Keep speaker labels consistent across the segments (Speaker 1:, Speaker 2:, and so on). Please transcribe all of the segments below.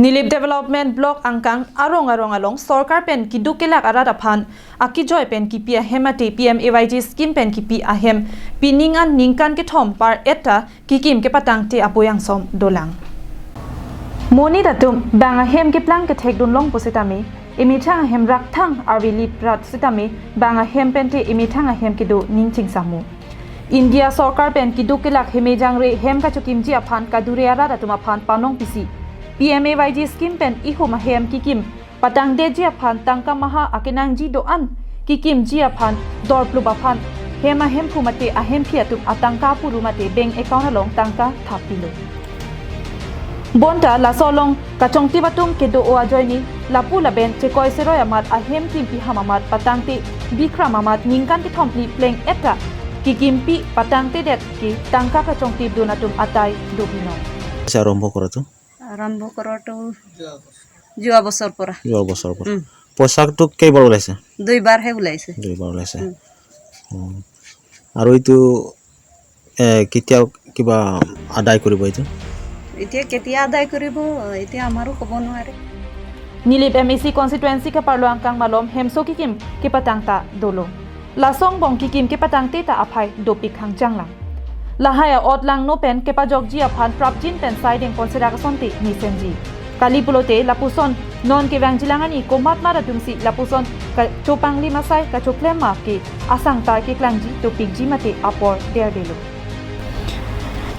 Speaker 1: Nilip Development Block Angkang arong along Sorkar pen ki dukelak arada phan aki joy pen ki pi ahemate PMAY-G scheme pen ki pi ahem piningan ningkan ke thom par eta kikim ke ketangte apoyang som dolang Moni datum bang ahem ke plang ke thek dun long positame imithang ahem rak thang arvili prat sitame bang ahem pen te imithang ahem ke do ningching samu India Sorkar pen ki dukelak hemejang re hem ka chukim ji aphan ka dure arada tuma phan panong pisi PMAY-G scheme pen ihum ahem kikim patang de ji aphan tangka maha akenang ji doan kikim ji aphan dorplu baphan hem ahem phumate ahem phiatum atangka purumate bank account along tangka thapilo bonta la solong kachongti batum kedo o ajoini lapu laben chekoi seroi amat ahem timpi hamamat patangte bikram amat ningkan ki thompli pleng eta kikimpi patangte det ki tangka kachongti donatum atai dobino
Speaker 2: আৰম্ভ কৰাটো
Speaker 3: আৰম্ভ কৰাটো যোৱা বছৰ পৰা
Speaker 2: পোচাকটো কেইবাৰ ওলাইছে
Speaker 3: দুইবাৰহে ওলাইছে
Speaker 2: আৰু এইটো কেতিয়া কিবা আদায় কৰিব এইটো
Speaker 3: এতিয়া কেতিয়া আদায় কৰিব এতিয়া আমাৰো ক'ব নোৱাৰে
Speaker 1: Nilip MAC constituency ka parlo angkang malom ahemso kikim ke patangta dolo lasong bong kikim ke patangte ta aphai dopiklang janglang Lahaya otlang no pen kepa jogji aphan prapjin pen siding konsera kasonte ni senji kali pulote lapuson non ke wangjilangani komat mara tumsi lapuson ka chopangli masai ka choklem ma ke asang tar ke klangji dopikji mate apor derdelo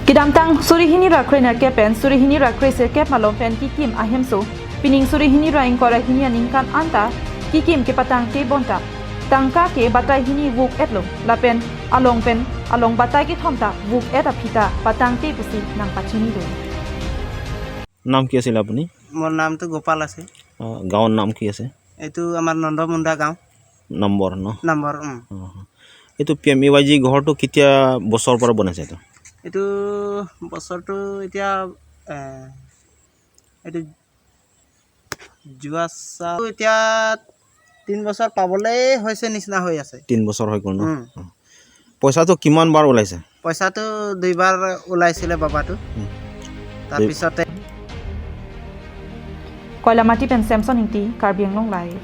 Speaker 1: kidamtang surihini rakrena ke pen surihini rakreser ke malom pen kikim ahemso pining surihini ra inkora hini aningkan anta kikim ke patang te bonta tangka ke batai hini wuk etlo lapen along batai ki thomta wuk eta phita patang te pusi nang pachini do
Speaker 2: নাম কি আছিল আপুনি
Speaker 4: মোৰ নামটো গোপাল আছে
Speaker 2: গাঁৱৰ নাম কি আছে
Speaker 4: এইটো আমাৰ নন্দমুণ্ডা গাঁও
Speaker 2: নম্বৰ
Speaker 4: নম্বৰ
Speaker 2: এইটো PMAY-G ঘৰটো কেতিয়া বছৰৰ পৰা বনাইছে
Speaker 4: এইটো বছৰটো এতিয়া এইটো যোৱা এতিয়া 3 বছৰ পাবলৈ হৈছে নিচিনা হৈ আছে
Speaker 2: 3 বছৰ হৈ গ'ল ন পইচাটো কিমান বাৰ ওলাইছে
Speaker 4: পইচাটো দুইবাৰ ওলাইছিলে বাবাটো তাৰ পিছতে
Speaker 1: Koilamati pen Samson inti Karbiang long life